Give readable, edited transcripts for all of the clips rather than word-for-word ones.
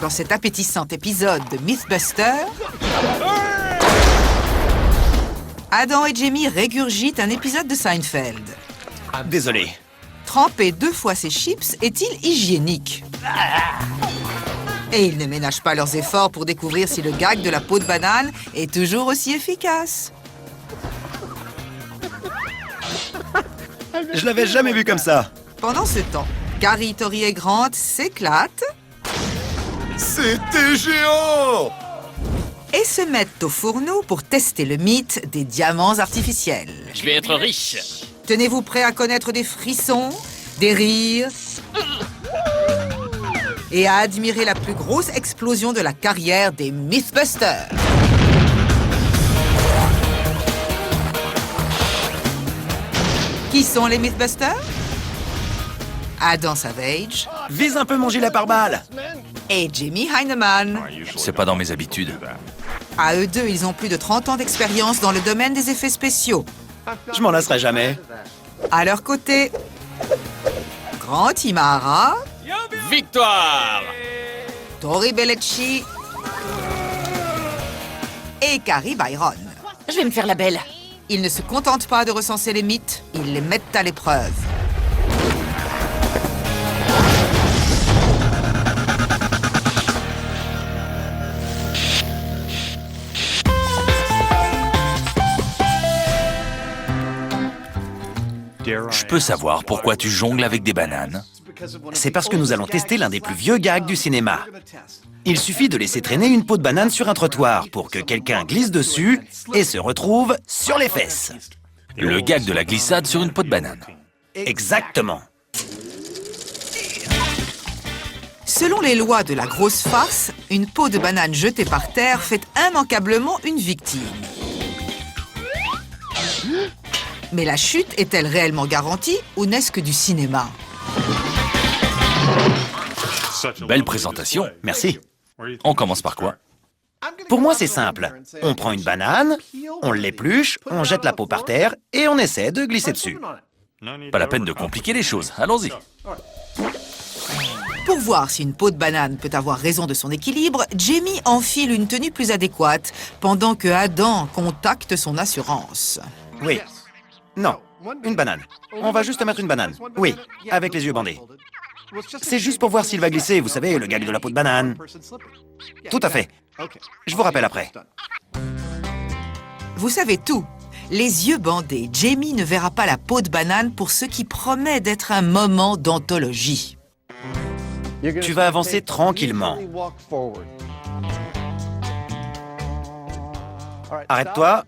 Dans cet appétissant épisode de Mythbusters, Adam et Jamie régurgitent un épisode de Seinfeld. Désolé. Tremper 2 fois ces chips est-il hygiénique? Et ils ne ménagent pas leurs efforts pour découvrir si le gag de la peau de banane est toujours aussi efficace. Je l'avais jamais vu comme ça. Pendant ce temps, Gary, Tori et Grant s'éclatent C'était géant! et se mettent au fourneau pour tester le mythe des diamants artificiels. Je vais être riche. Tenez-vous prêts à connaître des frissons, des rires et à admirer la plus grosse explosion de la carrière des Mythbusters. Qui sont les Mythbusters? Adam Savage Vise un peu mon gilet pare-balles. et Jamie Heineman. C'est pas dans mes habitudes. À eux deux, ils ont plus de 30 ans d'expérience dans le domaine des effets spéciaux. Je m'en lasserai jamais. À leur côté, Grant Imahara, Victoire! Tori Belleci et Carrie Byron. Je vais me faire la belle. Ils ne se contentent pas de recenser les mythes, ils les mettent à l'épreuve. Je peux savoir pourquoi tu jongles avec des bananes? C'est parce que nous allons tester l'un des plus vieux gags du cinéma. Il suffit de laisser traîner une peau de banane sur un trottoir pour que quelqu'un glisse dessus et se retrouve sur les fesses. Le gag de la glissade sur une peau de banane. Exactement. Selon les lois de la grosse farce, une peau de banane jetée par terre fait immanquablement une victime. Mais la chute est-elle réellement garantie ou n'est-ce que du cinéma? Belle présentation. Merci. On commence par quoi? Pour moi, c'est simple. On prend une banane, on l'épluche, on jette la peau par terre et on essaie de glisser dessus. Pas la peine de compliquer les choses. Allons-y. Pour voir si une peau de banane peut avoir raison de son équilibre, Jamie enfile une tenue plus adéquate pendant que Adam contacte son assurance. Oui. Non. Une banane. On va juste mettre une banane. Oui, avec les yeux bandés. C'est juste pour voir s'il va glisser, vous savez, le gag de la peau de banane. Tout à fait. Je vous rappelle après. Vous savez tout. Les yeux bandés, Jamie ne verra pas la peau de banane pour ce qui promet d'être un moment d'anthologie. Tu vas avancer tranquillement. Arrête-toi.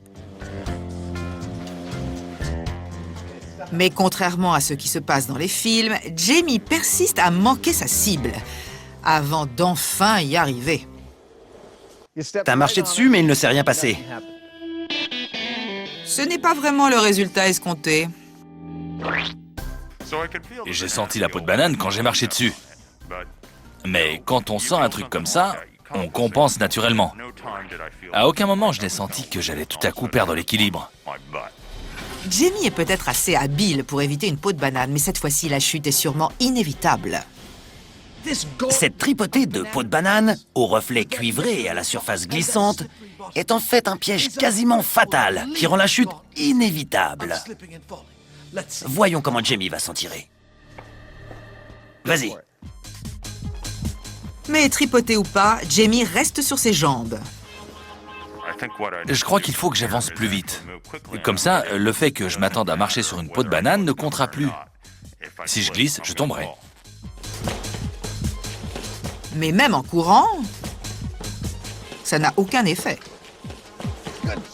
Mais contrairement à ce qui se passe dans les films, Jamie persiste à manquer sa cible, avant d'enfin y arriver. T'as marché dessus, mais il ne s'est rien passé. Ce n'est pas vraiment le résultat escompté. Et j'ai senti la peau de banane quand j'ai marché dessus. Mais quand on sent un truc comme ça, on compense naturellement. À aucun moment je n'ai senti que j'allais tout à coup perdre l'équilibre. Jamie est peut-être assez habile pour éviter une peau de banane, mais cette fois-ci, la chute est sûrement inévitable. Cette tripotée de peau de banane, au reflet cuivré et à la surface glissante, est en fait un piège quasiment fatal qui rend la chute inévitable. Voyons comment Jamie va s'en tirer. Vas-y. Mais tripoté ou pas, Jamie reste sur ses jambes. Je crois qu'il faut que j'avance plus vite. Comme ça, le fait que je m'attende à marcher sur une peau de banane ne comptera plus. Si je glisse, je tomberai. Mais même en courant, ça n'a aucun effet.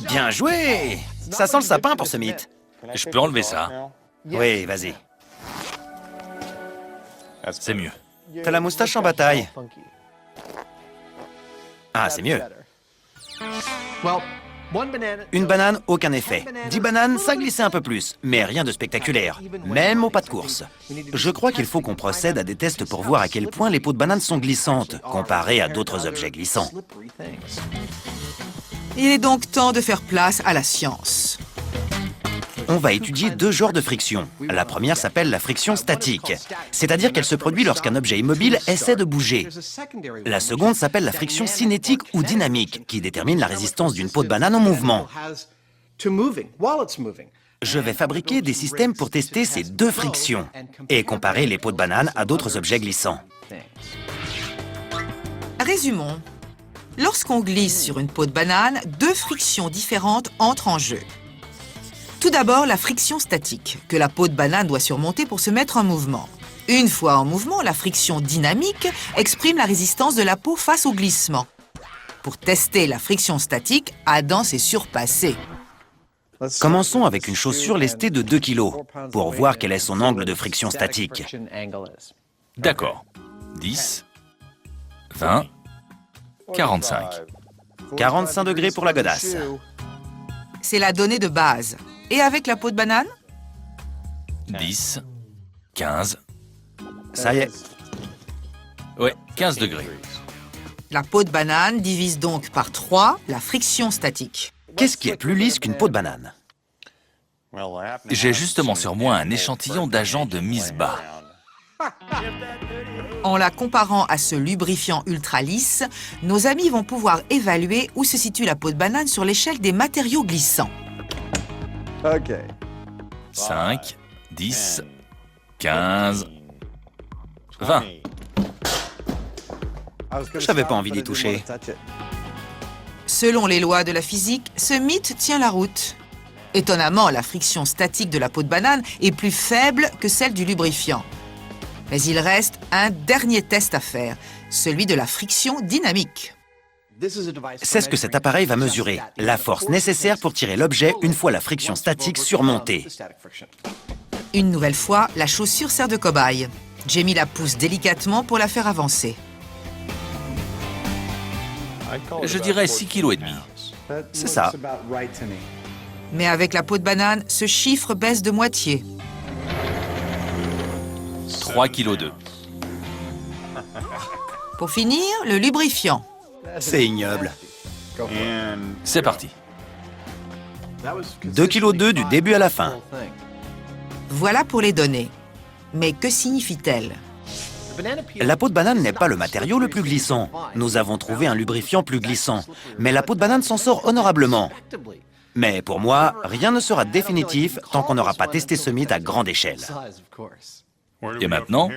Bien joué! Ça sent le sapin pour ce mythe. Je peux enlever ça. Oui, vas-y. C'est mieux. T'as la moustache en bataille. Ah, c'est mieux. Une banane, aucun effet. 10 bananes, ça glissait un peu plus, mais rien de spectaculaire, même au pas de course. Je crois qu'il faut qu'on procède à des tests pour voir à quel point les peaux de banane sont glissantes, comparées à d'autres objets glissants. Il est donc temps de faire place à la science. on va étudier deux genres de friction. La première s'appelle la friction statique, c'est-à-dire qu'elle se produit lorsqu'un objet immobile essaie de bouger. La seconde s'appelle la friction cinétique ou dynamique, qui détermine la résistance d'une peau de banane au mouvement. Je vais fabriquer des systèmes pour tester ces deux frictions et comparer les peaux de banane à d'autres objets glissants. Résumons. Lorsqu'on glisse sur une peau de banane, deux frictions différentes entrent en jeu. Tout d'abord, la friction statique, que la peau de banane doit surmonter pour se mettre en mouvement. Une fois en mouvement, la friction dynamique exprime la résistance de la peau face au glissement. Pour tester la friction statique, Adam s'est surpassé. Commençons avec une chaussure lestée de 2 kg, pour voir quel est son angle de friction statique. D'accord. 10, 20, 45. 45 degrés pour la godasse. C'est la donnée de base. Et avec la peau de banane? 10, 15. Ça y est. Ouais, 15 degrés. La peau de banane divise donc par 3 la friction statique. Qu'est-ce qui est plus lisse qu'une peau de banane? J'ai justement sur moi un échantillon d'agent de mise bas. En la comparant à ce lubrifiant ultra lisse, nos amis vont pouvoir évaluer où se situe la peau de banane sur l'échelle des matériaux glissants. 5, 10, 15, 20. J'avais pas envie d'y toucher. Selon les lois de la physique, ce mythe tient la route. Étonnamment, la friction statique de la peau de banane est plus faible que celle du lubrifiant. Mais il reste un dernier test à faire, celui de la friction dynamique. C'est ce que cet appareil va mesurer, la force nécessaire pour tirer l'objet une fois la friction statique surmontée. Une nouvelle fois, la chaussure sert de cobaye. Jamie la pousse délicatement pour la faire avancer. Je dirais 6,5 kg. C'est ça. Mais avec la peau de banane, ce chiffre baisse de moitié. 3,2 kg. Pour finir, le lubrifiant. C'est ignoble. C'est parti. 2,2 kg du début à la fin. Voilà pour les données. Mais que signifie-t-elle? La peau de banane n'est pas le matériau le plus glissant. Nous avons trouvé un lubrifiant plus glissant. Mais la peau de banane s'en sort honorablement. Mais pour moi, rien ne sera définitif tant qu'on n'aura pas testé ce mythe à grande échelle. Et maintenant?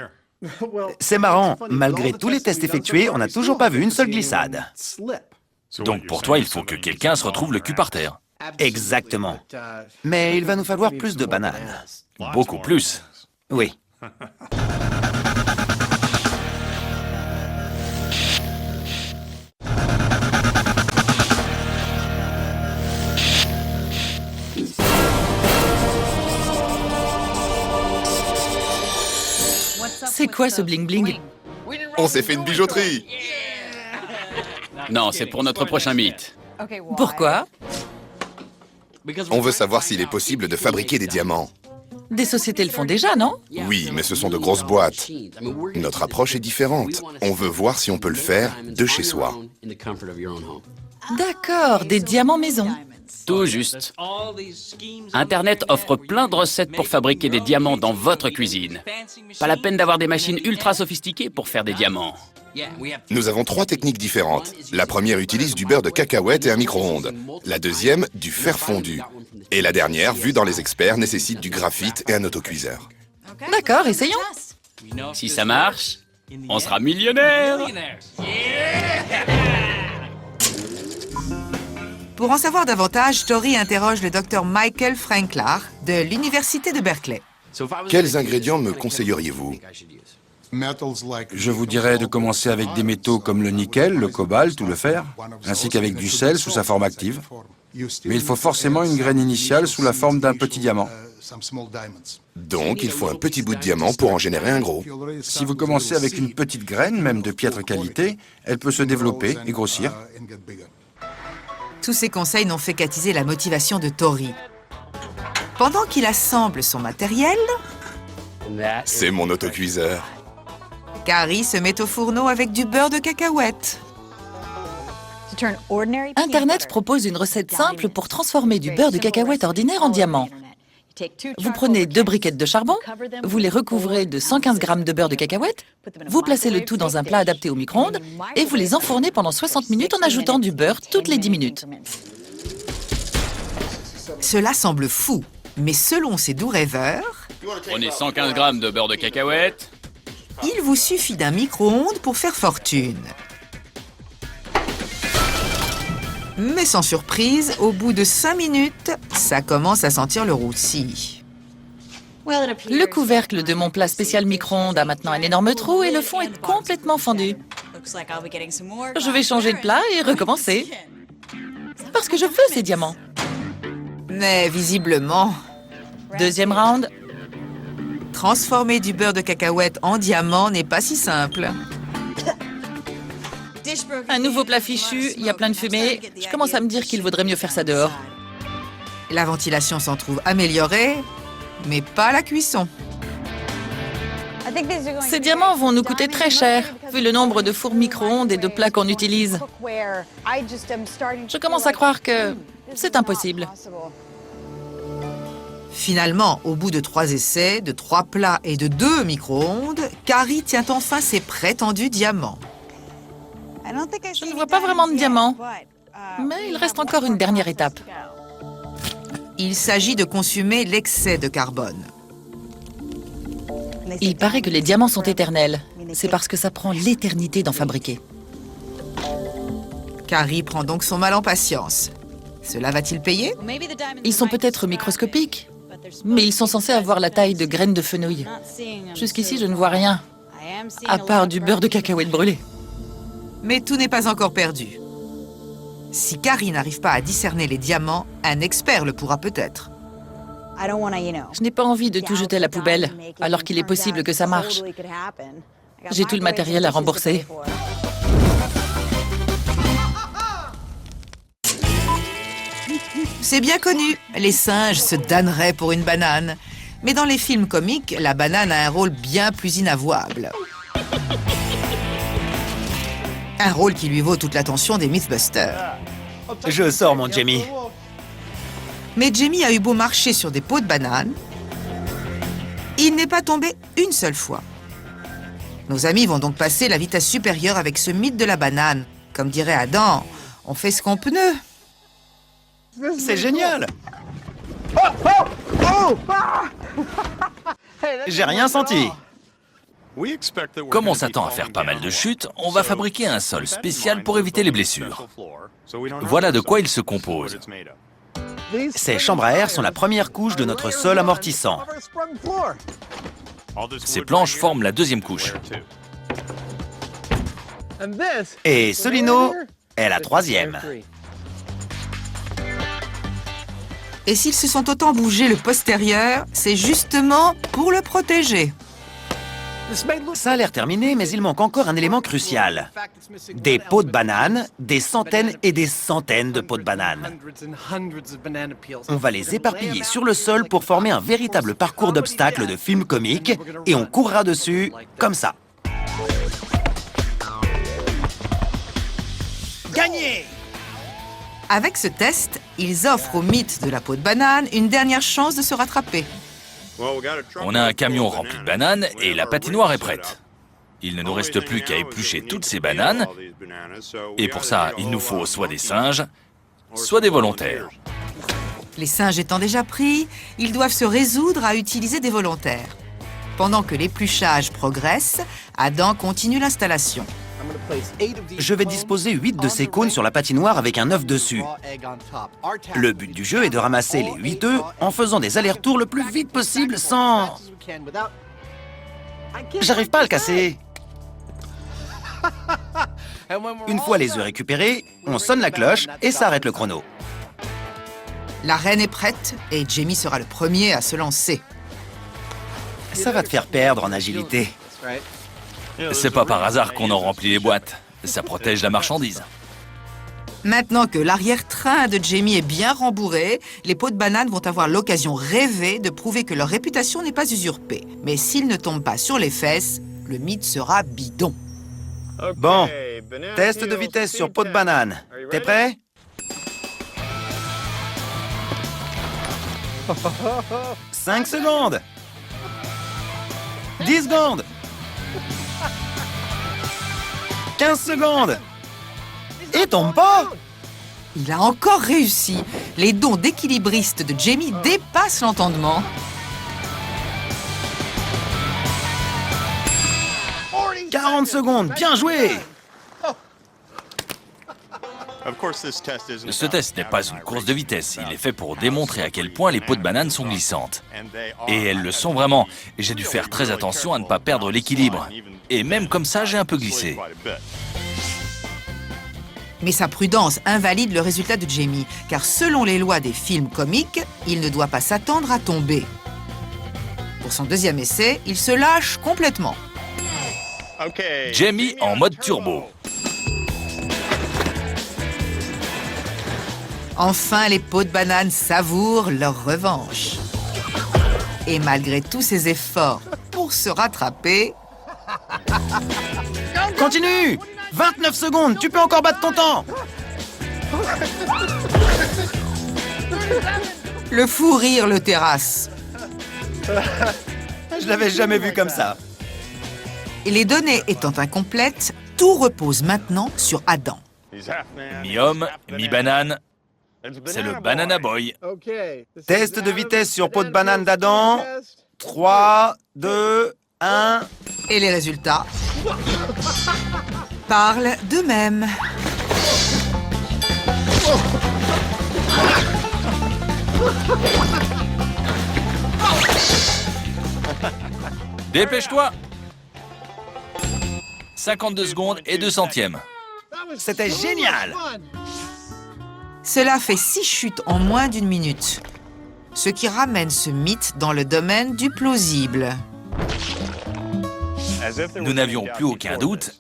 C'est marrant, malgré tous les tests effectués, on n'a toujours pas vu une seule glissade. Donc pour toi, il faut que quelqu'un se retrouve le cul par terre. Exactement. Mais il va nous falloir plus de bananes. Beaucoup plus. Oui. C'est quoi ce bling-bling? On s'est fait une bijouterie. Non, c'est pour notre prochain mythe. Pourquoi? On veut savoir s'il est possible de fabriquer des diamants. Des sociétés le font déjà, non? Oui, mais ce sont de grosses boîtes. Notre approche est différente. On veut voir si on peut le faire de chez soi. D'accord, des diamants maison. Tout juste. Internet offre plein de recettes pour fabriquer des diamants dans votre cuisine. Pas la peine d'avoir des machines ultra sophistiquées pour faire des diamants. Nous avons 3 techniques différentes. La première utilise du beurre de cacahuète et un micro-ondes. La deuxième, du fer fondu. Et la dernière, vue dans les experts, nécessite du graphite et un autocuiseur. D'accord, essayons. Si ça marche, on sera millionnaire. Pour en savoir davantage, Tori interroge le docteur Michael Franklar de l'Université de Berkeley. Quels ingrédients me conseilleriez-vous? Je vous dirais de commencer avec des métaux comme le nickel, le cobalt ou le fer, ainsi qu'avec du sel sous sa forme active. Mais il faut forcément une graine initiale sous la forme d'un petit diamant. Donc, il faut un petit bout de diamant pour en générer un gros. Si vous commencez avec une petite graine, même de piètre qualité, elle peut se développer et grossir. Tous ces conseils n'ont fait qu'attiser la motivation de Tori. Pendant qu'il assemble son matériel, C'est mon autocuiseur. Carrie se met au fourneau avec du beurre de cacahuète. Internet propose une recette simple pour transformer du beurre de cacahuète ordinaire en diamant. Vous prenez 2 briquettes de charbon, vous les recouvrez de 115 g de beurre de cacahuète, vous placez le tout dans un plat adapté au micro-ondes et vous les enfournez pendant 60 minutes en ajoutant du beurre toutes les 10 minutes. Cela semble fou, mais selon ces doux rêveurs, Prenez 115 grammes de beurre de cacahuète. il vous suffit d'un micro-ondes pour faire fortune. Mais sans surprise, au bout de 5 minutes, ça commence à sentir le roussi. Le couvercle de mon plat spécial micro-ondes a maintenant un énorme trou et le fond est complètement fendu. Je vais changer de plat et recommencer. C'est parce que je veux ces diamants. Mais visiblement, Deuxième round. transformer du beurre de cacahuète en diamant n'est pas si simple. Un nouveau plat fichu, il y a plein de fumée. Je commence à me dire qu'il vaudrait mieux faire ça dehors. La ventilation s'en trouve améliorée, mais pas la cuisson. Ces diamants vont nous coûter très cher, vu le nombre de fours micro-ondes et de plats qu'on utilise. Je commence à croire que c'est impossible. Finalement, au bout de 3 essais, de 3 plats et de 2 micro-ondes, Carrie tient enfin ses prétendus diamants. Je ne vois pas vraiment de diamants, mais il reste encore une dernière étape. Il s'agit de consumer l'excès de carbone. Il paraît que les diamants sont éternels. C'est parce que ça prend l'éternité d'en fabriquer. Carrie prend donc son mal en patience. Cela va-t-il payer? Ils sont peut-être microscopiques, mais ils sont censés avoir la taille de graines de fenouil. Jusqu'ici, je ne vois rien, à part du beurre de cacahuète brûlé. Mais tout n'est pas encore perdu. Si Carrie n'arrive pas à discerner les diamants, un expert le pourra peut-être. Je n'ai pas envie de tout jeter à la poubelle, alors qu'il est possible que ça marche. J'ai tout le matériel à rembourser. C'est bien connu, les singes se damneraient pour une banane. Mais dans les films comiques, la banane a un rôle bien plus inavouable. Un rôle qui lui vaut toute l'attention des Mythbusters. Je sors, mon Jamie. Mais Jamie a eu beau marcher sur des pots de banane, il n'est pas tombé une seule fois. Nos amis vont donc passer la vitesse supérieure avec ce mythe de la banane. Comme dirait Adam, on fait ce qu'on peut. C'est génial. J'ai rien senti. Comme on s'attend à faire pas mal de chutes, on va fabriquer un sol spécial pour éviter les blessures. Voilà de quoi il se compose. Ces chambres à air sont la première couche de notre sol amortissant. Ces planches forment la deuxième couche. Et ce lino est la troisième. Et s'ils se sont autant bougé le postérieur, c'est justement pour le protéger. Ça a l'air terminé, mais il manque encore un élément crucial. Des pots de banane, des centaines et des centaines de pots de banane. On va les éparpiller sur le sol pour former un véritable parcours d'obstacles de film comique et on courra dessus comme ça. Gagné! Avec ce test, ils offrent au mythe de la peau de banane une dernière chance de se rattraper. On a un camion rempli de bananes et la patinoire est prête. Il ne nous reste plus qu'à éplucher toutes ces bananes. Et pour ça, il nous faut soit des singes, soit des volontaires. Les singes étant déjà pris, ils doivent se résoudre à utiliser des volontaires. Pendant que l'épluchage progresse, Adam continue l'installation. Je vais disposer 8 de ces cônes sur la patinoire avec un œuf dessus. Le but du jeu est de ramasser les 8 œufs en faisant des allers-retours le plus vite possible sans... J'arrive pas à le casser. Une fois les œufs récupérés, on sonne la cloche et ça arrête le chrono. La reine est prête et Jamie sera le premier à se lancer. Ça va te faire perdre en agilité. C'est pas par hasard qu'on en remplit les boîtes. Ça protège la marchandise. Maintenant que l'arrière-train de Jamie est bien rembourré, les pots de banane vont avoir l'occasion rêvée de prouver que leur réputation n'est pas usurpée. Mais s'ils ne tombent pas sur les fesses, le mythe sera bidon. Bon, test de vitesse sur pot de banane. T'es prêt? 5 secondes. 10 secondes. 15 secondes. Et tombe pas. Il a encore réussi. Les dons d'équilibriste de Jamie dépassent l'entendement. 40 secondes, bien joué. Ce test n'est pas une course de vitesse, il est fait pour démontrer à quel point les peaux de banane sont glissantes. Et elles le sont vraiment. Et j'ai dû faire très attention à ne pas perdre l'équilibre. Et même comme ça, j'ai un peu glissé. Mais sa prudence invalide le résultat de Jamie, car selon les lois des films comiques, il ne doit pas s'attendre à tomber. Pour son deuxième essai, il se lâche complètement. Jamie en mode turbo. Enfin, les peaux de banane savourent leur revanche. Et malgré tous ses efforts pour se rattraper, Continue. 29 secondes, tu peux encore battre ton temps. le fou rire le terrasse. Je l'avais jamais vu comme ça. Et les données étant incomplètes, tout repose maintenant sur Adam. Mi-homme, mi-banane. C'est le Banana Boy. Test de vitesse sur peau de banane d'Adam. 3, 2, 1. Et les résultats parlent d'eux-mêmes. Dépêche-toi. 52 secondes et 2 centièmes. C'était génial. Cela fait 6 chutes en moins d'une minute, ce qui ramène ce mythe dans le domaine du plausible. Nous n'avions plus aucun doute,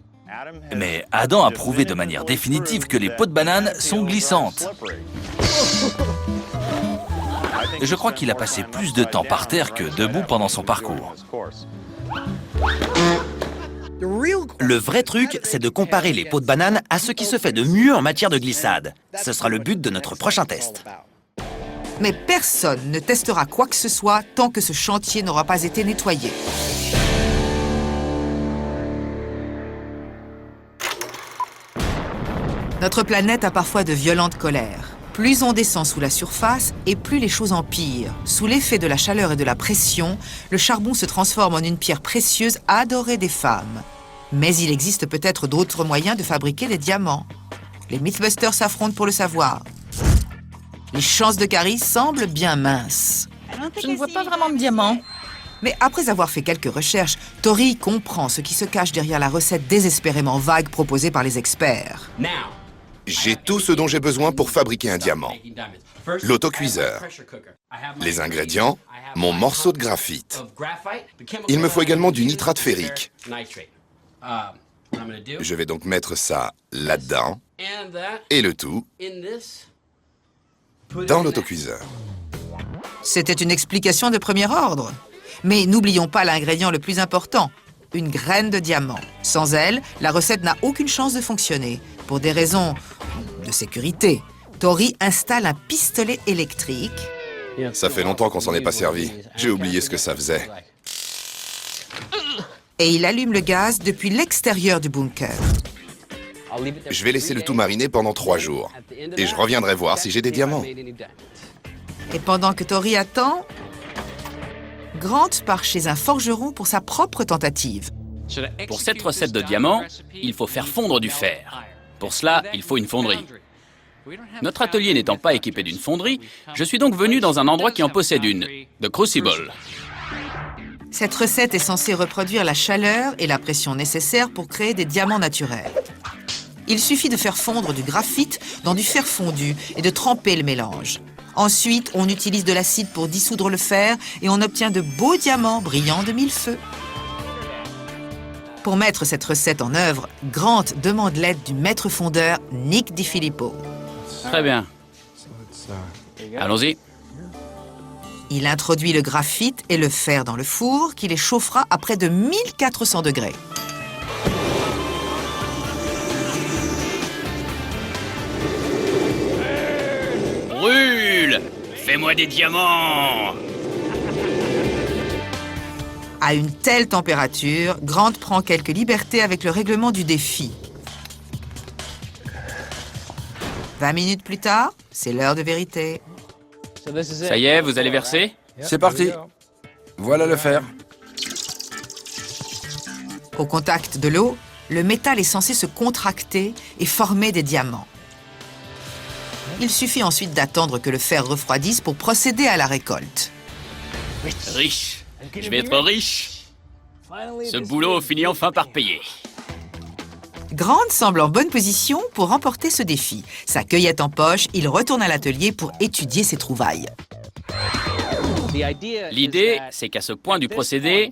mais Adam a prouvé de manière définitive que les peaux de banane sont glissantes. Et je crois qu'il a passé plus de temps par terre que debout pendant son parcours. Le vrai truc, c'est de comparer les peaux de banane à ce qui se fait de mieux en matière de glissade. Ce sera le but de notre prochain test. Mais personne ne testera quoi que ce soit tant que ce chantier n'aura pas été nettoyé. Notre planète a parfois de violentes colères. Plus on descend sous la surface et plus les choses empirent. Sous l'effet de la chaleur et de la pression, le charbon se transforme en une pierre précieuse adorée des femmes. Mais il existe peut-être d'autres moyens de fabriquer des diamants. Les Mythbusters s'affrontent pour le savoir. Les chances de Carrie semblent bien minces. Je ne vois pas vraiment de diamant. Mais après avoir fait quelques recherches, Tori comprend ce qui se cache derrière la recette désespérément vague proposée par les experts. J'ai tout ce dont j'ai besoin pour fabriquer un diamant. L'autocuiseur. Les ingrédients, mon morceau de graphite. Il me faut également du nitrate ferrique. Je vais donc mettre ça là-dedans, et le tout dans l'autocuiseur. C'était une explication de premier ordre. Mais n'oublions pas l'ingrédient le plus important, une graine de diamant. Sans elle, la recette n'a aucune chance de fonctionner. Pour des raisons de sécurité, Tori installe un pistolet électrique. Ça fait longtemps qu'on s'en est pas servi. J'ai oublié ce que ça faisait. Et il allume le gaz depuis l'extérieur du bunker. Je vais laisser le tout mariner pendant 3 jours. Et je reviendrai voir si j'ai des diamants. Et pendant que Tori attend, Grant part chez un forgeron pour sa propre tentative. Pour cette recette de diamant, il faut faire fondre du fer. Pour cela, il faut une fonderie. Notre atelier n'étant pas équipé d'une fonderie, je suis donc venu dans un endroit qui en possède une, The Crucible. Cette recette est censée reproduire la chaleur et la pression nécessaires pour créer des diamants naturels. Il suffit de faire fondre du graphite dans du fer fondu et de tremper le mélange. Ensuite, on utilise de l'acide pour dissoudre le fer et on obtient de beaux diamants brillants de 1000 feux. Pour mettre cette recette en œuvre, Grant demande l'aide du maître fondeur Nick DiFilippo. Très bien. Allons-y. Il introduit le graphite et le fer dans le four qui les chauffera à près de 1400 degrés. Brûle! Montrez-moi des diamants! À une telle température, Grant prend quelques libertés avec le règlement du défi. 20 minutes plus tard, c'est l'heure de vérité. Ça y est, vous allez verser? C'est parti. Voilà le fer. Au contact de l'eau, le métal est censé se contracter et former des diamants. Il suffit ensuite d'attendre que le fer refroidisse pour procéder à la récolte. Riche. Je vais être riche. Ce boulot finit enfin par payer. Grant semble en bonne position pour remporter ce défi. Sa cueillette en poche, il retourne à l'atelier pour étudier ses trouvailles. L'idée, c'est qu'à ce point du procédé,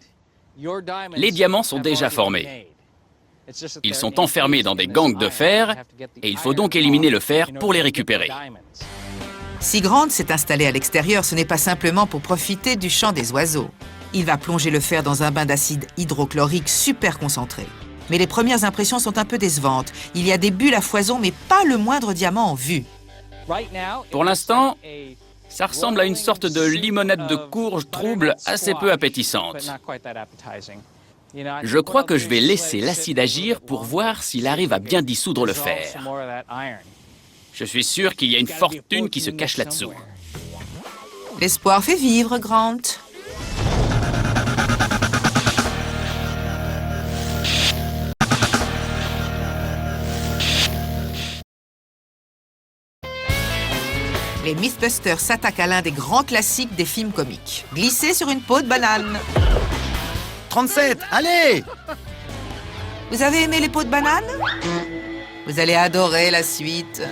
les diamants sont déjà formés. Ils sont enfermés dans des gangs de fer et il faut donc éliminer le fer pour les récupérer. Si Grant s'est installé à l'extérieur, ce n'est pas simplement pour profiter du chant des oiseaux. Il va plonger le fer dans un bain d'acide hydrochlorique super concentré. Mais les premières impressions sont un peu décevantes. Il y a des bulles à foison, mais pas le moindre diamant en vue. Pour l'instant, ça ressemble à une sorte de limonade de courge trouble assez peu appétissante. Je crois que je vais laisser l'acide agir pour voir s'il arrive à bien dissoudre le fer. Je suis sûr qu'il y a une fortune qui se cache là-dessous. L'espoir fait vivre, Grant. Les Mythbusters s'attaquent à l'un des grands classiques des films comiques. Glisser sur une peau de banane. 37, allez! Vous avez aimé les peaux de banane? Vous allez adorer la suite.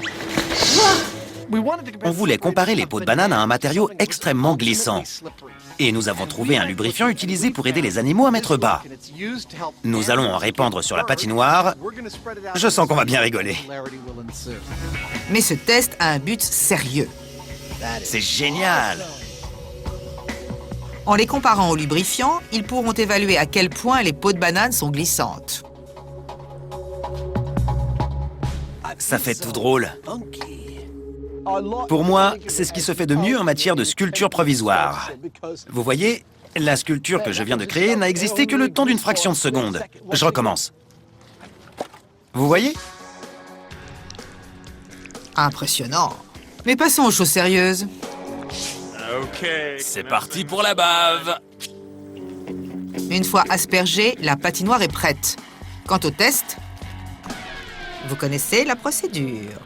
On voulait comparer les peaux de banane à un matériau extrêmement glissant. Et nous avons trouvé un lubrifiant utilisé pour aider les animaux à mettre bas. Nous allons en répandre sur la patinoire. Je sens qu'on va bien rigoler. Mais ce test a un but sérieux. C'est génial! En les comparant au lubrifiant, ils pourront évaluer à quel point les peaux de banane sont glissantes. Ça fait tout drôle. Pour moi, c'est ce qui se fait de mieux en matière de sculpture provisoire. Vous voyez, la sculpture que je viens de créer n'a existé que le temps d'une fraction de seconde. Je recommence. Vous voyez? Impressionnant. Mais passons aux choses sérieuses. C'est parti pour la bave. Une fois aspergée, la patinoire est prête. Quant au test, vous connaissez la procédure.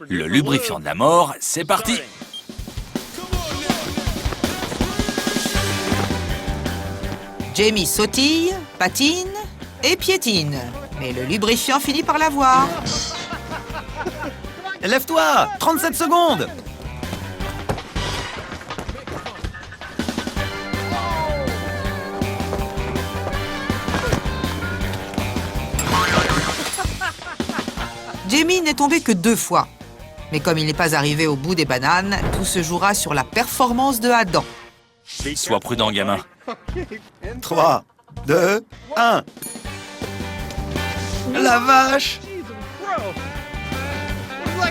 Le lubrifiant de la mort, c'est parti. Jamie sautille, patine et piétine. Mais le lubrifiant finit par l'avoir. Lève-toi! 37 secondes! Jamie n'est tombé que 2 fois. Mais comme il n'est pas arrivé au bout des bananes, tout se jouera sur la performance de Adam. Sois prudent, gamin. 3, 2, 1. La vache!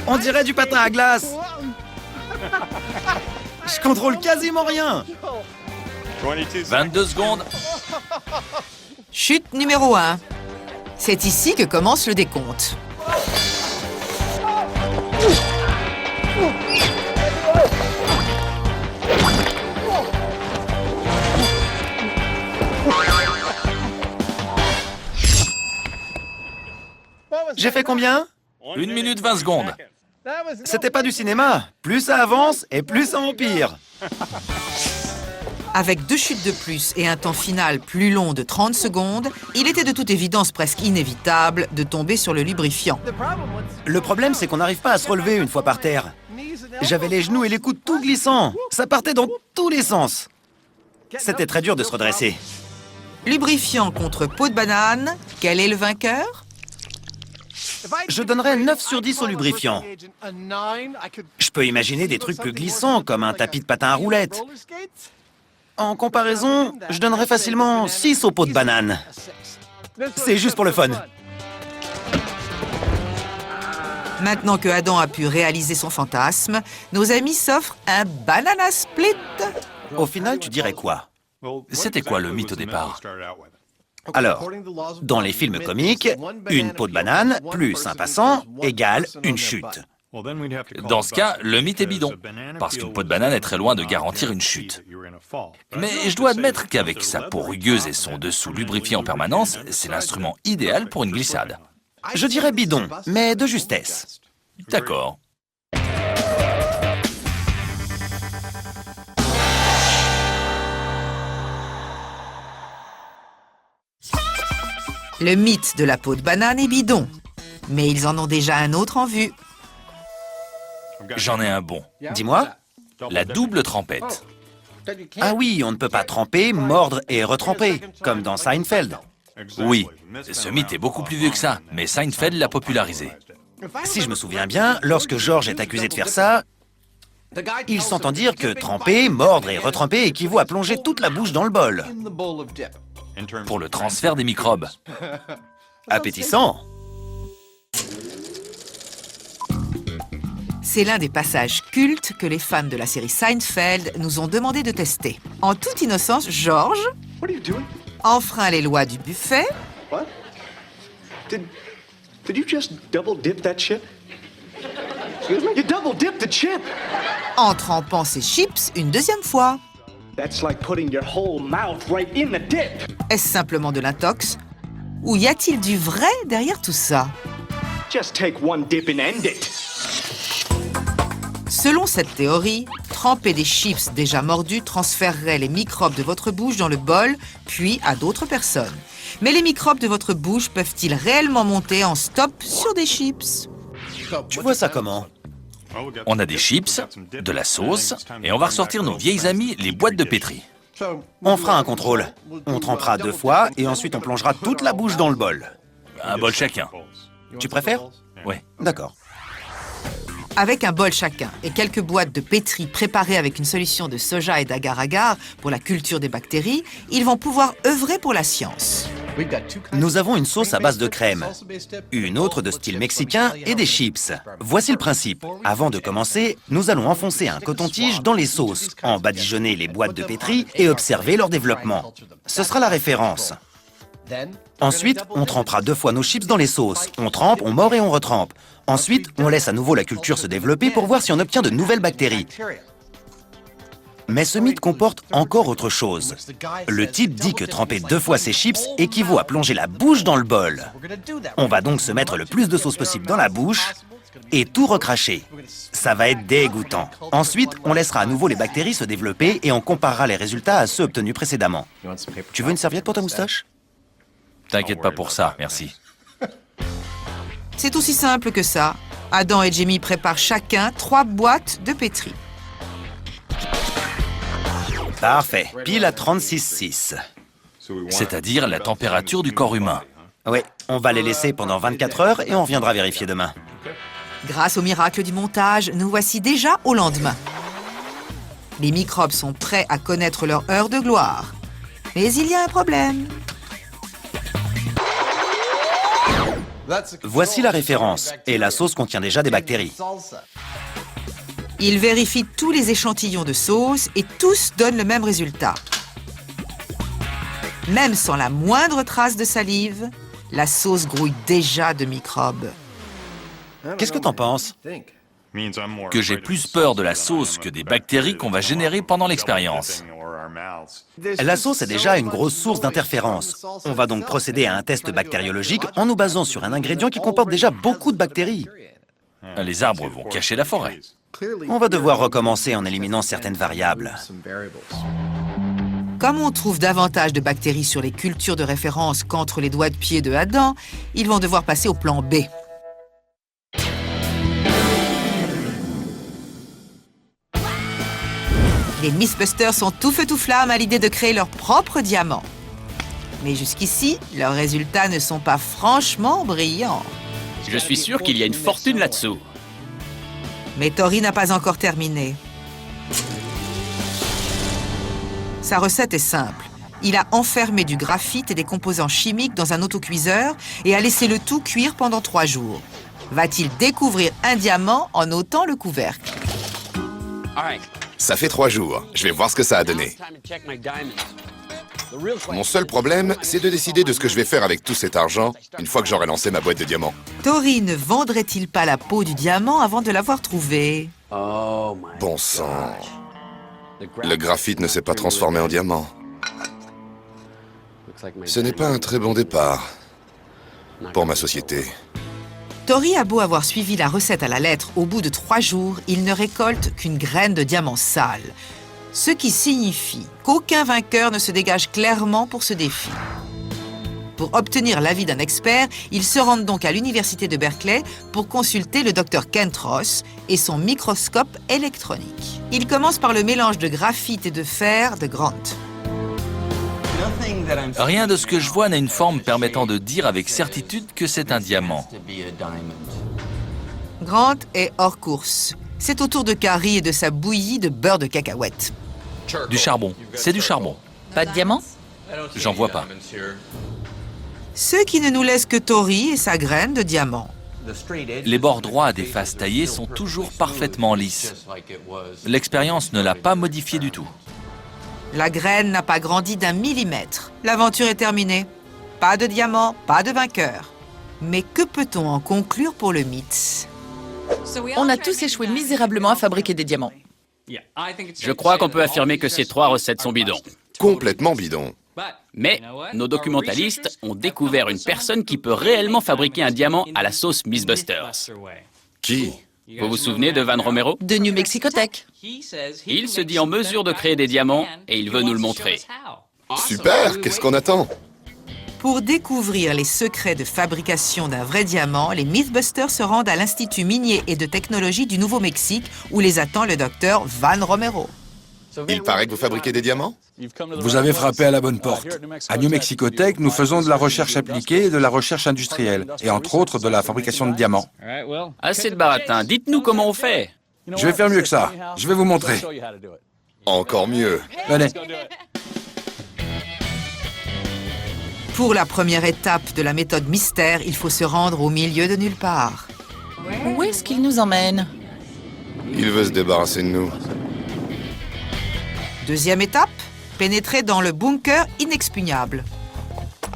On dirait du patin à glace. Je contrôle quasiment rien. 22 secondes. Chute numéro 1. C'est ici que commence le décompte. J'ai fait combien? 1 minute 20 secondes. C'était pas du cinéma. Plus ça avance et plus ça empire. Avec 2 chutes de plus et un temps final plus long de 30 secondes, il était de toute évidence presque inévitable de tomber sur le lubrifiant. Le problème, c'est qu'on n'arrive pas à se relever une fois par terre. J'avais les genoux et les coudes tout glissants. Ça partait dans tous les sens. C'était très dur de se redresser. Lubrifiant contre peau de banane, quel est le vainqueur? Je donnerais 9 sur 10 au lubrifiant. Je peux imaginer des trucs plus glissants, comme un tapis de patin à roulettes. En comparaison, je donnerais facilement 6 aux peaux de banane. C'est juste pour le fun. Maintenant que Adam a pu réaliser son fantasme, nos amis s'offrent un banana split. Au final, tu dirais quoi? C'était quoi le mythe au départ? Alors, dans les films comiques, une peau de banane plus un passant égale une chute. Dans ce cas, le mythe est bidon, parce qu'une peau de banane est très loin de garantir une chute. Mais je dois admettre qu'avec sa peau rugueuse et son dessous lubrifié en permanence, c'est l'instrument idéal pour une glissade. Je dirais bidon, mais de justesse. D'accord. Le mythe de la peau de banane est bidon, mais ils en ont déjà un autre en vue. J'en ai un bon. Dis-moi. La double trempette. Ah oui, on ne peut pas tremper, mordre et retremper, comme dans Seinfeld. Oui, ce mythe est beaucoup plus vieux que ça, mais Seinfeld l'a popularisé. Si je me souviens bien, lorsque George est accusé de faire ça, il s'entend dire que tremper, mordre et retremper équivaut à plonger toute la bouche dans le bol. Pour le transfert des microbes. Appétissant. C'est l'un des passages cultes que les fans de la série Seinfeld nous ont demandé de tester. En toute innocence, George enfreint les lois du buffet. What? Did you just double dip that chip? Excuse me? You double dipped the chip! En trempant ses chips une deuxième fois. That's like putting your whole mouth right in the dip. Est-ce simplement de l'intox? Ou y a-t-il du vrai derrière tout ça? Just take one dip and end it. Selon cette théorie, tremper des chips déjà mordus transférerait les microbes de votre bouche dans le bol, puis à d'autres personnes. Mais les microbes de votre bouche peuvent-ils réellement monter en stop sur des chips? Tu vois ça comment? On a des chips, de la sauce, et on va ressortir nos vieilles amies, les boîtes de pétri. On fera un contrôle. On trempera 2 fois et ensuite on plongera toute la bouche dans le bol. Un bol chacun. Tu préfères? Oui. D'accord. Avec un bol chacun et quelques boîtes de pétri préparées avec une solution de soja et d'agar-agar pour la culture des bactéries, ils vont pouvoir œuvrer pour la science. Nous avons une sauce à base de crème, une autre de style mexicain et des chips. Voici le principe. Avant de commencer, nous allons enfoncer un coton-tige dans les sauces, en badigeonner les boîtes de pétri et observer leur développement. Ce sera la référence. Ensuite, on trempera 2 fois nos chips dans les sauces. On trempe, on mord et on retrempe. Ensuite, on laisse à nouveau la culture se développer pour voir si on obtient de nouvelles bactéries. Mais ce mythe comporte encore autre chose. Le type dit que tremper 2 fois ses chips équivaut à plonger la bouche dans le bol. On va donc se mettre le plus de sauce possible dans la bouche et tout recracher. Ça va être dégoûtant. Ensuite, on laissera à nouveau les bactéries se développer et on comparera les résultats à ceux obtenus précédemment. Tu veux une serviette pour ta moustache? T'inquiète pas pour ça, merci. C'est aussi simple que ça. Adam et Jamie préparent chacun 3 boîtes de pétri. Parfait. Pile à 36,6. C'est-à-dire la température du corps humain. Oui, on va les laisser pendant 24 heures et on reviendra vérifier demain. Grâce au miracle du montage, nous voici déjà au lendemain. Les microbes sont prêts à connaître leur heure de gloire. Mais il y a un problème. Voici la référence, et la sauce contient déjà des bactéries. Ils vérifient tous les échantillons de sauce et tous donnent le même résultat. Même sans la moindre trace de salive, la sauce grouille déjà de microbes. Qu'est-ce que t'en penses? Que j'ai plus peur de la sauce que des bactéries qu'on va générer pendant l'expérience. La sauce est déjà une grosse source d'interférences. On va donc procéder à un test bactériologique en nous basant sur un ingrédient qui comporte déjà beaucoup de bactéries. Les arbres vont cacher la forêt. On va devoir recommencer en éliminant certaines variables. Comme on trouve davantage de bactéries sur les cultures de référence qu'entre les doigts de pied de Adam, ils vont devoir passer au plan B. Les Mythbusters sont tout feu tout flamme à l'idée de créer leur propre diamant. Mais jusqu'ici, leurs résultats ne sont pas franchement brillants. Je suis sûr qu'il y a une fortune là-dessous. Mais Tori n'a pas encore terminé. Sa recette est simple. Il a enfermé du graphite et des composants chimiques dans un autocuiseur et a laissé le tout cuire pendant 3 jours. Va-t-il découvrir un diamant en ôtant le couvercle? Ça fait 3 jours. Je vais voir ce que ça a donné. Mon seul problème, c'est de décider de ce que je vais faire avec tout cet argent une fois que j'aurai lancé ma boîte de diamants. Tori ne vendrait-il pas la peau du diamant avant de l'avoir trouvé? Bon sang. Le graphite ne s'est pas transformé en diamant. Ce n'est pas un très bon départ pour ma société. Tori a beau avoir suivi la recette à la lettre, au bout de 3 jours, il ne récolte qu'une graine de diamant sale. Ce qui signifie qu'aucun vainqueur ne se dégage clairement pour ce défi. Pour obtenir l'avis d'un expert, ils se rendent donc à l'université de Berkeley pour consulter le Dr Kent Ross et son microscope électronique. Il commence par le mélange de graphite et de fer de Grant. Rien de ce que je vois n'a une forme permettant de dire avec certitude que c'est un diamant. Grant est hors course. C'est au tour de Carrie et de sa bouillie de beurre de cacahuète. Du charbon. C'est du charbon. Pas de diamant? J'en vois pas. Ce qui ne nous laisse que Tori et sa graine de diamant. Les bords droits des faces taillées sont toujours parfaitement lisses. L'expérience ne l'a pas modifié du tout. La graine n'a pas grandi d'1 millimètre. L'aventure est terminée. Pas de diamant, pas de vainqueur. Mais que peut-on en conclure pour le mythe? On a tous échoué misérablement à fabriquer des diamants. Je crois qu'on peut affirmer que ces 3 recettes sont bidons. Complètement bidon. Mais nos documentalistes ont découvert une personne qui peut réellement fabriquer un diamant à la sauce Mythbusters. Qui? Vous vous souvenez de Van Romero? De New Mexico Tech. Il se dit en mesure de créer des diamants et il veut nous le montrer. Super, qu'est-ce qu'on attend? Pour découvrir les secrets de fabrication d'un vrai diamant, les Mythbusters se rendent à l'Institut minier et de technologie du Nouveau-Mexique où les attend le docteur Van Romero. Il paraît que vous fabriquez des diamants? Vous avez frappé à la bonne porte. À New Mexico Tech, nous faisons de la recherche appliquée et de la recherche industrielle, et entre autres de la fabrication de diamants. Assez de baratin, dites-nous comment on fait. Je vais faire mieux que ça. Je vais vous montrer. Encore mieux. Venez. Pour la première étape de la méthode mystère, il faut se rendre au milieu de nulle part. Où est-ce qu'il nous emmène? Il veut se débarrasser de nous. Deuxième étape, pénétrer dans le bunker inexpugnable.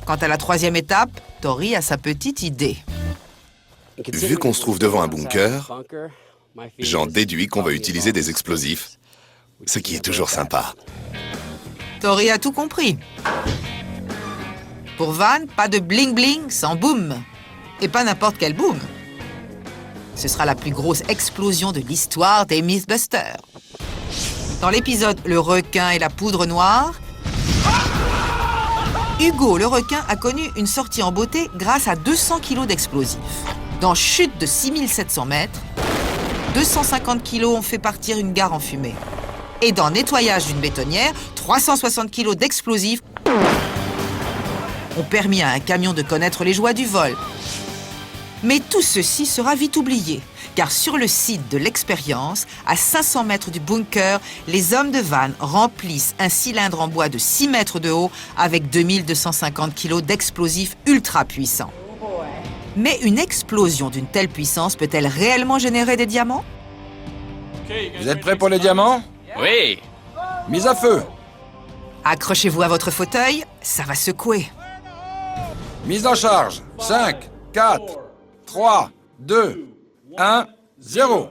Quant à la troisième étape, Tori a sa petite idée. Vu qu'on se trouve devant un bunker, j'en déduis qu'on va utiliser des explosifs, ce qui est toujours sympa. Tori a tout compris. Pour Van, pas de bling-bling sans boom. Et pas n'importe quel boom. Ce sera la plus grosse explosion de l'histoire des Mythbusters. Dans l'épisode « Le requin et la poudre noire », Hugo le requin a connu une sortie en beauté grâce à 200 kilos d'explosifs. Dans Chute de 6700 mètres, 250 kilos ont fait partir une gare en fumée. Et dans Nettoyage d'une bétonnière, 360 kilos d'explosifs ont permis à un camion de connaître les joies du vol. Mais tout ceci sera vite oublié, car sur le site de l'expérience, à 500 mètres du bunker, les hommes de Van remplissent un cylindre en bois de 6 mètres de haut avec 2250 kilos d'explosifs ultra puissants. Mais une explosion d'une telle puissance peut-elle réellement générer des diamants? Vous êtes prêts pour les diamants? Oui. Mise à feu. Accrochez-vous à votre fauteuil, ça va secouer. Mise en charge. 5, 4, 3, 2, 1, 0.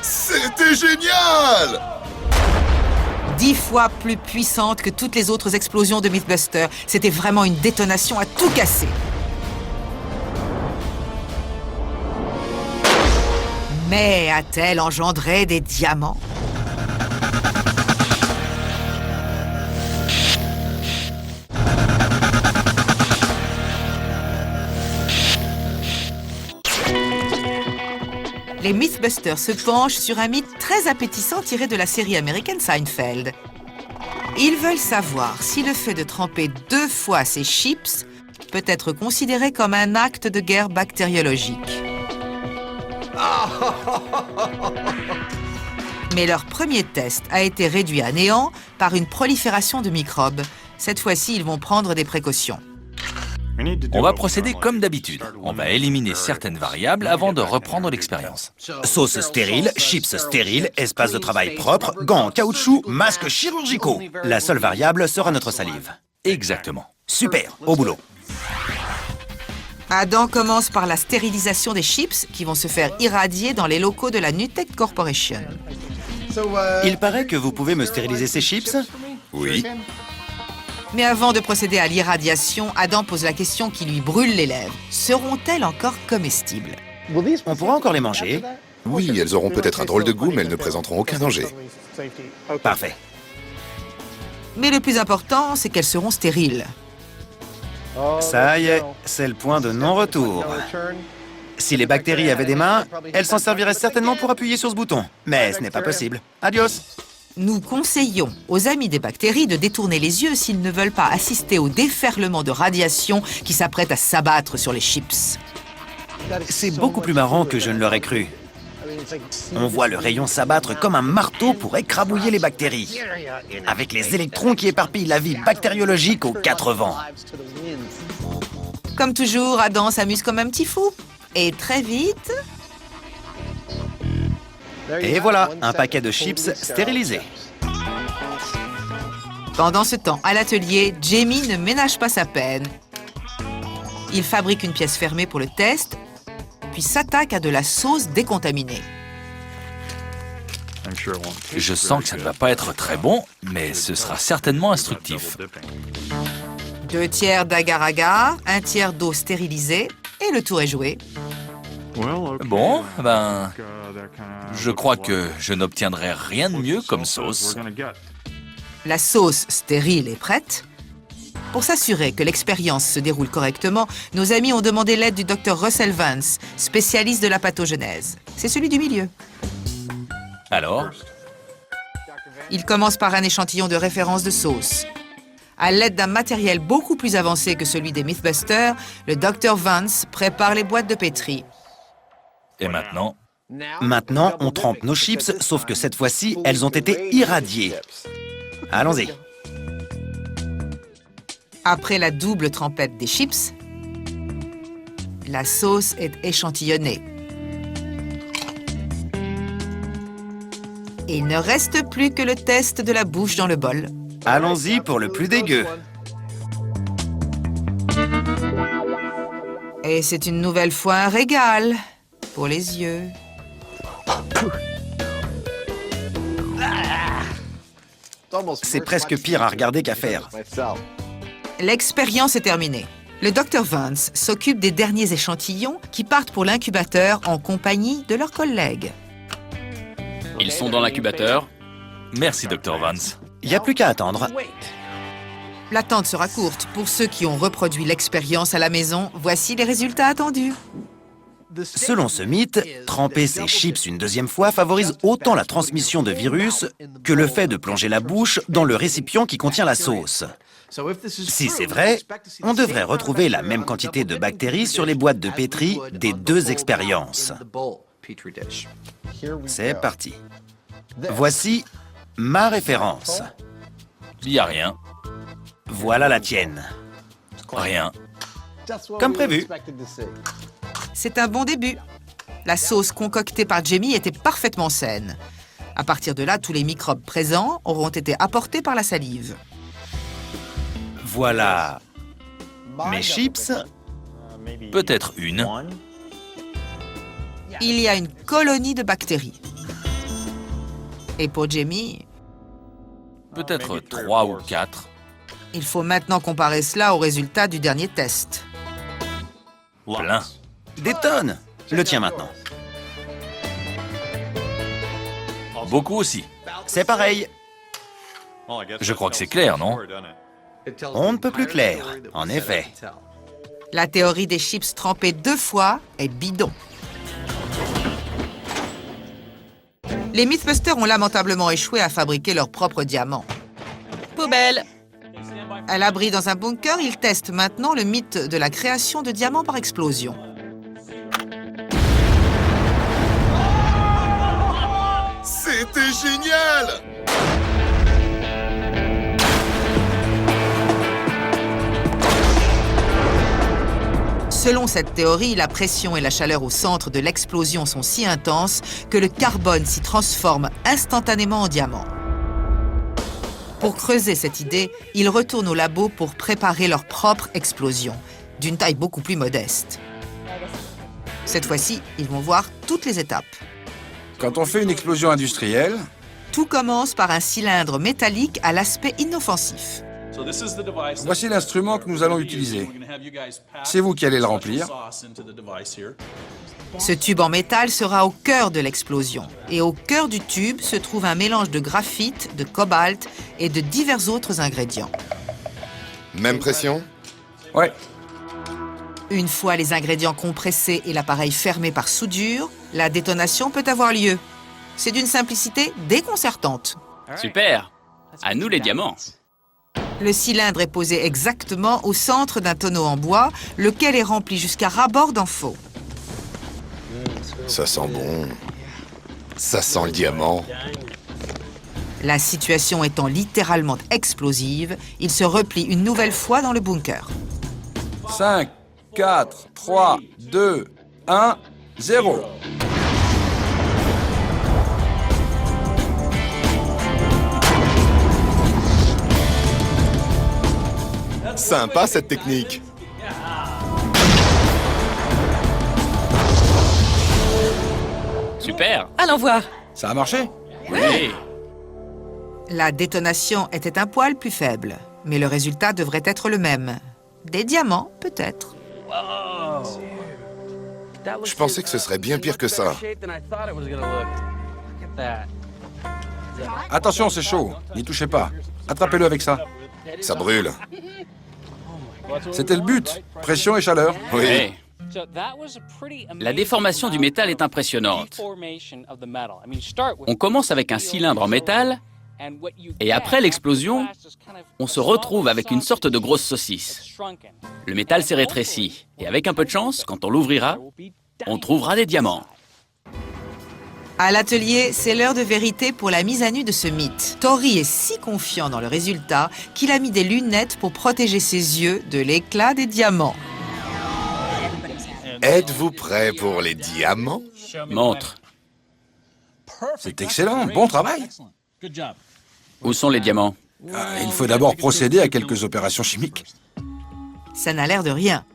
C'était génial! 10 fois plus puissante que toutes les autres explosions de Mythbusters. C'était vraiment une détonation à tout casser. Mais a-t-elle engendré des diamants? Les Mythbusters se penchent sur un mythe très appétissant tiré de la série américaine Seinfeld. Ils veulent savoir si le fait de tremper 2 fois ces chips peut être considéré comme un acte de guerre bactériologique. Mais leur premier test a été réduit à néant par une prolifération de microbes. Cette fois-ci, ils vont prendre des précautions. On va procéder comme d'habitude. On va éliminer certaines variables avant de reprendre l'expérience. Sauce stérile, chips stériles, espace de travail propre, gants en caoutchouc, masques chirurgicaux. La seule variable sera notre salive. Exactement. Super, au boulot. Adam commence par la stérilisation des chips qui vont se faire irradier dans les locaux de la Nutec Corporation. Il paraît que vous pouvez me stériliser ces chips? Oui. Mais avant de procéder à l'irradiation, Adam pose la question qui lui brûle les lèvres. Seront-elles encore comestibles? On pourra encore les manger? Oui, elles auront peut-être un drôle de goût, mais elles ne présenteront aucun danger. Parfait. Mais le plus important, c'est qu'elles seront stériles. Ça y est, c'est le point de non-retour. Si les bactéries avaient des mains, elles s'en serviraient certainement pour appuyer sur ce bouton. Mais ce n'est pas possible. Adios. Nous conseillons aux amis des bactéries de détourner les yeux s'ils ne veulent pas assister au déferlement de radiation qui s'apprête à s'abattre sur les chips. C'est beaucoup plus marrant que je ne l'aurais cru. On voit le rayon s'abattre comme un marteau pour écrabouiller les bactéries, avec les électrons qui éparpillent la vie bactériologique aux quatre vents. Comme toujours, Adam s'amuse comme un petit fou. Et très vite... Et voilà, un paquet de chips stérilisés. Pendant ce temps, à l'atelier, Jamie ne ménage pas sa peine. Il fabrique une pièce fermée pour le test, puis s'attaque à de la sauce décontaminée. Je sens que ça ne va pas être très bon, mais ce sera certainement instructif. 2 tiers d'agar-agar, 1 tiers d'eau stérilisée, et le tour est joué. Bon, ben... je crois que je n'obtiendrai rien de mieux comme sauce. La sauce stérile est prête. Pour s'assurer que l'expérience se déroule correctement, nos amis ont demandé l'aide du Dr Russell Vance, spécialiste de la pathogenèse. C'est celui du milieu. Alors, Il commence par un échantillon de référence de sauce. À l'aide d'un matériel beaucoup plus avancé que celui des Mythbusters, le Dr Vance prépare les boîtes de pétri. et maintenant, Maintenant, on trempe nos chips, sauf que cette fois-ci, elles ont été irradiées. Allons-y. Après la double trempette des chips, la sauce est échantillonnée. Il ne reste plus que le test de la bouche dans le bol. Allons-y pour le plus dégueu. Et c'est une nouvelle fois un régal pour les yeux. C'est presque pire à regarder qu'à faire. L'expérience est terminée. Le Dr Vance s'occupe des derniers échantillons qui partent pour l'incubateur en compagnie de leurs collègues. Ils sont dans l'incubateur. merci Dr Vance. Il n'y a plus qu'à attendre. L'attente sera courte. Pour ceux qui ont reproduit l'expérience à la maison, voici les résultats attendus. Selon ce mythe, tremper ses chips une deuxième fois favorise autant la transmission de virus que le fait de plonger la bouche dans le récipient qui contient la sauce. Si c'est vrai, on devrait retrouver la même quantité de bactéries sur les boîtes de pétri des deux expériences. C'est parti. Voici ma référence. Il n'y a rien, Voilà la tienne. rien. Comme prévu. C'est un bon début. La sauce concoctée par Jamie était parfaitement saine. À partir de là, tous les microbes présents auront été apportés par la salive. Voilà mes chips. Peut-être une. Il y a une colonie de bactéries. Et pour Jamie, Peut-être 3 ou 4. il faut maintenant comparer cela aux résultats du dernier test. Plein. Des tonnes. Le tien maintenant. Beaucoup aussi. C'est pareil. Je crois que c'est clair, non? On ne peut plus clair, en effet. La théorie des chips trempés 2 fois est bidon. Les Mythbusters ont lamentablement échoué à fabriquer leurs propres diamants. Poubelle. À l'abri dans un bunker, ils testent maintenant le mythe de la création de diamants par explosion. C'est C'était génial! Selon cette théorie, la pression et la chaleur au centre de l'explosion sont si intenses que le carbone s'y transforme instantanément en diamant. Pour creuser cette idée, ils retournent au labo pour préparer leur propre explosion, d'une taille beaucoup plus modeste. Cette fois-ci, ils vont voir toutes les étapes. Quand on fait une explosion industrielle, Tout commence par un cylindre métallique à l'aspect inoffensif. voici l'instrument que nous allons utiliser. C'est vous qui allez le remplir. Ce tube en métal sera au cœur de l'explosion. Et au cœur du tube se trouve un mélange de graphite, de cobalt et de divers autres ingrédients. Même pression? Ouais. Une fois les ingrédients compressés et l'appareil fermé par soudure, la détonation peut avoir lieu. C'est d'une simplicité déconcertante. Super. À nous les diamants. Le cylindre est posé exactement au centre d'un tonneau en bois, lequel est rempli jusqu'à ras-bord d'en faux. Ça sent bon. Ça sent le diamant. La situation étant littéralement explosive, il se replie une nouvelle fois dans le bunker. 5, 4, 3, 2, 1, 0. Sympa cette technique. Super. Allons voir. Ça a marché? Oui. La détonation était un poil plus faible, mais le résultat devrait être le même. Des diamants, peut-être. Je pensais que ce serait bien pire que ça. Attention, c'est chaud. N'y touchez pas. Attrapez-le avec ça. Ça brûle. C'était le but. Pression et chaleur. Oui. Ouais. La déformation du métal est impressionnante. On commence avec un cylindre en métal et après l'explosion, on se retrouve avec une sorte de grosse saucisse. Le métal s'est rétréci et avec un peu de chance, quand on l'ouvrira, on trouvera des diamants. À l'atelier, c'est l'heure de vérité pour la mise à nu de ce mythe. Tori est si confiant dans le résultat qu'il a mis des lunettes pour protéger ses yeux de l'éclat des diamants. Êtes-vous prêts pour les diamants? Montre. C'est excellent. Bon travail. Où sont les diamants? Il faut d'abord procéder à quelques opérations chimiques. Ça n'a l'air de rien.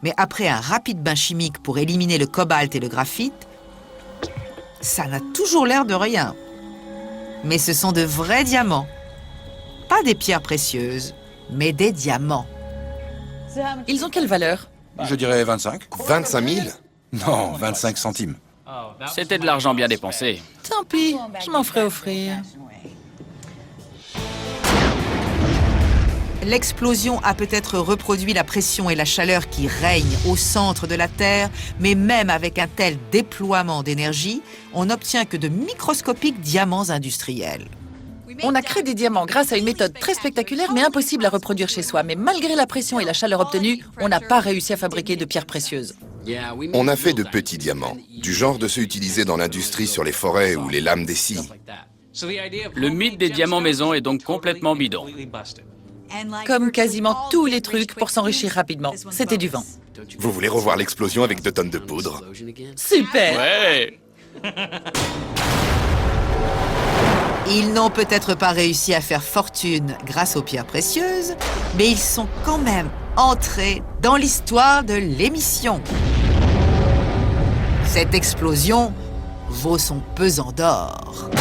Mais après un rapide bain chimique pour éliminer le cobalt et le graphite, ça n'a toujours l'air de rien. Mais ce sont de vrais diamants. Pas des pierres précieuses, mais des diamants. Ils ont quelle valeur? Je dirais 25. 25 000? Non, 25 centimes. C'était de l'argent bien dépensé. Tant pis, je m'en ferai offrir. L'explosion a peut-être reproduit la pression et la chaleur qui règnent au centre de la Terre, mais même avec un tel déploiement d'énergie, on n'obtient que de microscopiques diamants industriels. On a créé des diamants grâce à une méthode très spectaculaire mais impossible à reproduire chez soi. Mais malgré la pression et la chaleur obtenue, on n'a pas réussi à fabriquer de pierres précieuses. On a fait de petits diamants, du genre de ceux utilisés dans l'industrie sur les forêts ou les lames des scies. Le mythe des diamants maison est donc complètement bidon. Comme quasiment tous les trucs pour s'enrichir rapidement. C'était du vent. Vous voulez revoir l'explosion avec 2 tonnes de poudre? Super! Ouais. Ils n'ont peut-être pas réussi à faire fortune grâce aux pierres précieuses, mais ils sont quand même entrés dans l'histoire de l'émission. Cette explosion vaut son pesant d'or.